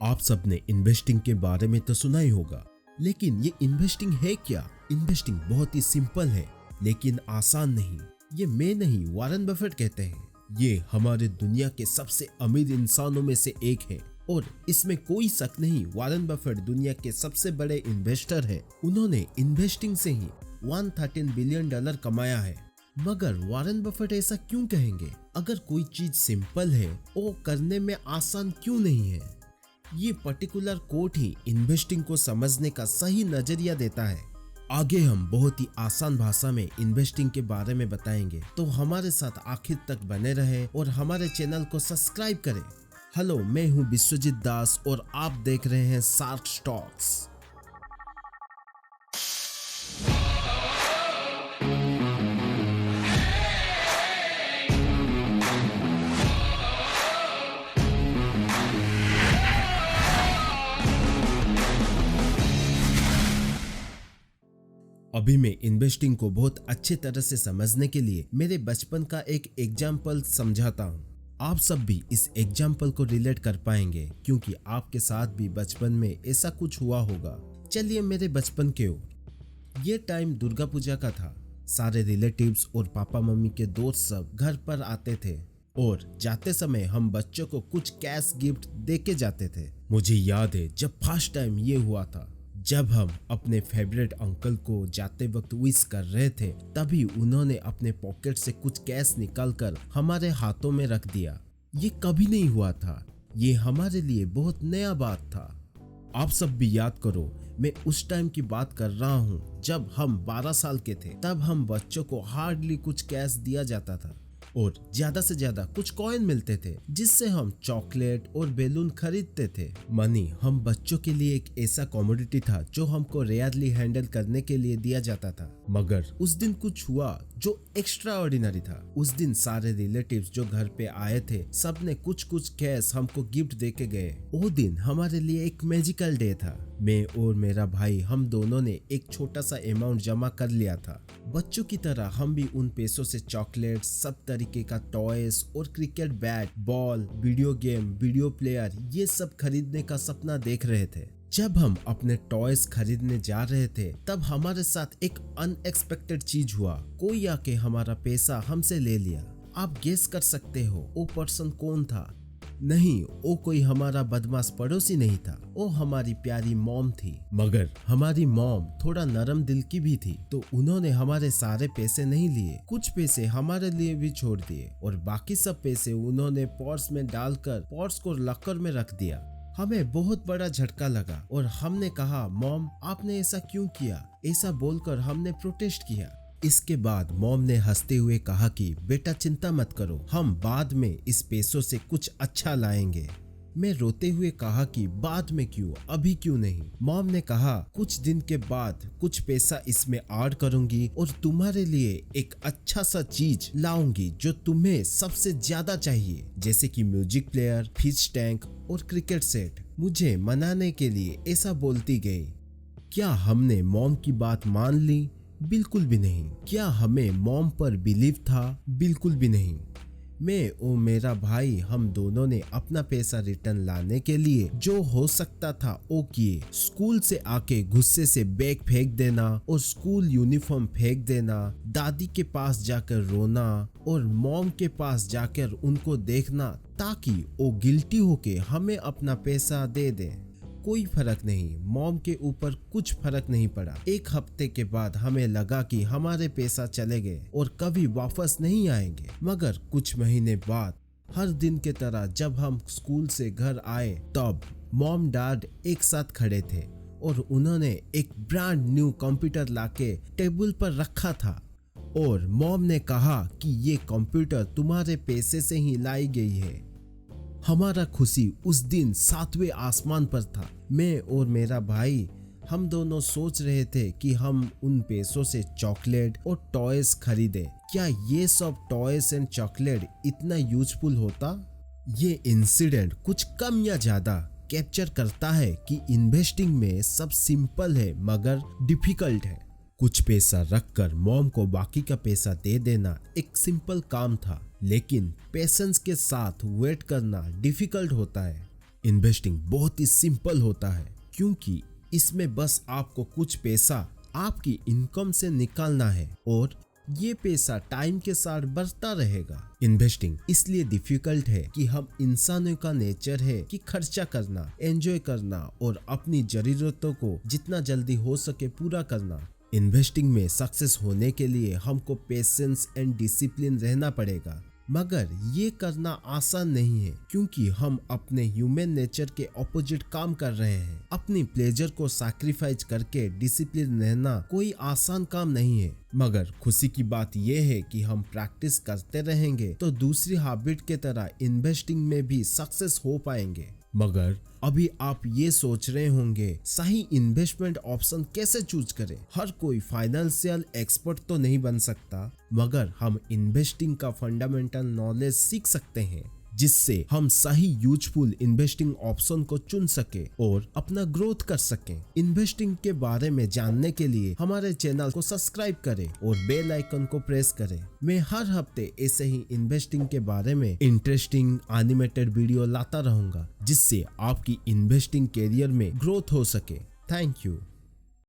आप सबने इन्वेस्टिंग के बारे में तो सुना ही होगा, लेकिन ये इन्वेस्टिंग है क्या? इन्वेस्टिंग बहुत ही सिंपल है लेकिन आसान नहीं। ये मैं नहीं, वॉरेन बफेट कहते हैं। ये हमारे दुनिया के सबसे अमीर इंसानों में से एक है और इसमें कोई शक नहीं, वॉरेन बफेट दुनिया के सबसे बड़े इन्वेस्टर है। उन्होंने इन्वेस्टिंग से ही $113 बिलियन कमाया है। मगर वॉरेन बफेट ऐसा क्यों कहेंगे? अगर कोई चीज सिंपल है वो करने में आसान क्यों नहीं है? ये पर्टिकुलर कोट ही इन्वेस्टिंग को समझने का सही नजरिया देता है। आगे हम बहुत ही आसान भाषा में इन्वेस्टिंग के बारे में बताएंगे, तो हमारे साथ आखिर तक बने रहे और हमारे चैनल को सब्सक्राइब करें। हेलो, मैं हूं विश्वजीत दास और आप देख रहे हैं शार्क स्टॉक्स। अभी मैं इन्वेस्टिंग को बहुत अच्छे तरह से समझने के लिए मेरे बचपन का एक एग्जाम्पल समझाता हूँ। आप सब भी इस एग्जाम्पल को रिलेट कर पाएंगे क्योंकि आपके साथ भी बचपन में ऐसा कुछ हुआ होगा। चलिए मेरे बचपन के ओर। ये टाइम दुर्गा पूजा का था। सारे रिलेटिव्स और पापा मम्मी के दोस्त सब घर पर आते थे और जाते समय हम बच्चों को कुछ कैश गिफ्ट देके जाते थे। मुझे याद है जब फर्स्ट टाइम ये हुआ था, जब हम अपने फेवरेट अंकल को जाते वक्त विश कर रहे थे, तभी उन्होंने अपने पॉकेट से कुछ कैश निकालकर हमारे हाथों में रख दिया। ये कभी नहीं हुआ था। ये हमारे लिए बहुत नया बात था। आप सब भी याद करो, मैं उस टाइम की बात कर रहा हूँ जब हम 12 साल के थे। तब हम बच्चों को हार्डली कुछ कैश दिया जाता था और ज्यादा से ज्यादा कुछ कॉइन मिलते थे जिससे हम चॉकलेट और बैलून खरीदते थे। मनी हम बच्चों के लिए एक ऐसा कमोडिटी था जो हमको रेयरली हैंडल करने के लिए दिया जाता था। मगर उस दिन कुछ हुआ जो एक्स्ट्रा ऑर्डिनरी था। उस दिन सारे रिलेटिव्स जो घर पे आए थे, सब ने कुछ कुछ कैश हमको गिफ्ट देके गए। वो दिन हमारे लिए एक मैजिकल डे था। मैं और मेरा भाई, हम दोनों ने एक छोटा सा अमाउंट जमा कर लिया था। बच्चों की तरह हम भी उन पैसों से चॉकलेट, सब तरीके का टॉयज और cricket bat, ball, video game, video player, ये सब खरीदने का सपना देख रहे थे। जब हम अपने टॉयज खरीदने जा रहे थे, तब हमारे साथ एक अनएक्सपेक्टेड चीज हुआ। कोई आके हमारा पैसा हमसे ले लिया। आप गेस कर सकते हो वो पर्सन कौन था? नहीं, वो कोई हमारा बदमाश पड़ोसी नहीं था। वो हमारी प्यारी मॉम थी। मगर हमारी मॉम थोड़ा नरम दिल की भी थी, तो उन्होंने हमारे सारे पैसे नहीं लिए। कुछ पैसे हमारे लिए भी छोड़ दिए और बाकी सब पैसे उन्होंने पर्स में डालकर पर्स को लॉकर में रख दिया। हमें बहुत बड़ा झटका लगा और हमने कहा, मॉम आपने ऐसा क्यों किया? ऐसा बोलकर हमने प्रोटेस्ट किया। इसके बाद मॉम ने हंसते हुए कहा कि बेटा चिंता मत करो, हम बाद में इस पैसों से कुछ अच्छा लाएंगे। मैं रोते हुए कहा कि बाद में क्यों, अभी क्यों नहीं? मॉम ने कहा, कुछ दिन के बाद कुछ पैसा इसमें ऐड करूंगी और तुम्हारे लिए एक अच्छा सा चीज लाऊंगी जो तुम्हें सबसे ज्यादा चाहिए, जैसे कि म्यूजिक प्लेयर, फिश टैंक और क्रिकेट सेट। मुझे मनाने के लिए ऐसा बोलती गई। क्या हमने मॉम की बात मान ली? बिल्कुल भी नहीं। क्या हमें मॉम पर बिलीव था? बिल्कुल भी नहीं। मैं और मेरा भाई, हम दोनों ने अपना पैसा रिटर्न लाने के लिए जो हो सकता था वो किए। स्कूल से आके गुस्से से बैग फेंक देना और स्कूल यूनिफॉर्म फेंक देना, दादी के पास जाकर रोना और मॉम के पास जाकर उनको देखना ताकि वो गिल्टी होके हमें अपना पैसा दे दें। कोई फर्क नहीं, मॉम के ऊपर कुछ फर्क नहीं पड़ा। एक हफ्ते के बाद हमें लगा कि हमारे पैसा चले गए और कभी वापस नहीं आएंगे। मगर कुछ महीने बाद हर दिन के तरह जब हम स्कूल से घर आए, तब मॉम डैड एक साथ खड़े थे और उन्होंने एक ब्रांड न्यू कंप्यूटर लाके टेबल पर रखा था और मॉम ने कहा कि ये कंप्यूटर तुम्हारे पैसे से ही लाई गई है। हमारा खुशी उस दिन 7वें आसमान पर था। मैं और मेरा भाई, हम दोनों सोच रहे थे कि हम उन पैसों से चॉकलेट और टॉयज खरीदें। क्या ये सब टॉयज एंड चॉकलेट इतना यूजफुल होता? ये इंसिडेंट कुछ कम या ज्यादा कैप्चर करता है कि इन्वेस्टिंग में सब सिंपल है मगर डिफिकल्ट है। कुछ पैसा रखकर मॉम को बाकी का पैसा दे देना एक सिंपल काम था, लेकिन पेशेंस के साथ वेट करना डिफिकल्ट होता है। इन्वेस्टिंग बहुत ही सिंपल होता है क्योंकि इसमें बस आपको कुछ पैसा आपकी इनकम से निकालना है और ये पैसा टाइम के साथ बढ़ता रहेगा। इन्वेस्टिंग इसलिए डिफिकल्ट है कि हम इंसानों का नेचर है कि खर्चा करना, एंजॉय करना और अपनी जरूरतों को जितना जल्दी हो सके पूरा करना। इन्वेस्टिंग में सक्सेस होने के लिए हमको पेशेंस एंड डिसिप्लिन रहना पड़ेगा, मगर ये करना आसान नहीं है क्योंकि हम अपने ह्यूमन नेचर के ऑपोजिट काम कर रहे हैं। अपनी प्लेजर को सैक्रिफाइस करके डिसिप्लिन रहना कोई आसान काम नहीं है, मगर खुशी की बात यह है कि हम प्रैक्टिस करते रहेंगे तो दूसरी हैबिट के तरह इन्वेस्टिंग में भी सक्सेस हो पाएंगे। मगर अभी आप ये सोच रहे होंगे सही इन्वेस्टमेंट ऑप्शन कैसे चूज करें। हर कोई फाइनेंशियल एक्सपर्ट तो नहीं बन सकता, मगर हम इन्वेस्टिंग का फंडामेंटल नॉलेज सीख सकते हैं जिससे हम सही यूजफुल इन्वेस्टिंग ऑप्शन को चुन सके और अपना ग्रोथ कर सकें। इन्वेस्टिंग के बारे में जानने के लिए हमारे चैनल को सब्सक्राइब करें और बेल आइकन को प्रेस करें। मैं हर हफ्ते ऐसे ही इन्वेस्टिंग के बारे में इंटरेस्टिंग एनिमेटेड वीडियो लाता रहूंगा जिससे आपकी इन्वेस्टिंग कैरियर में ग्रोथ हो सके। Thank you.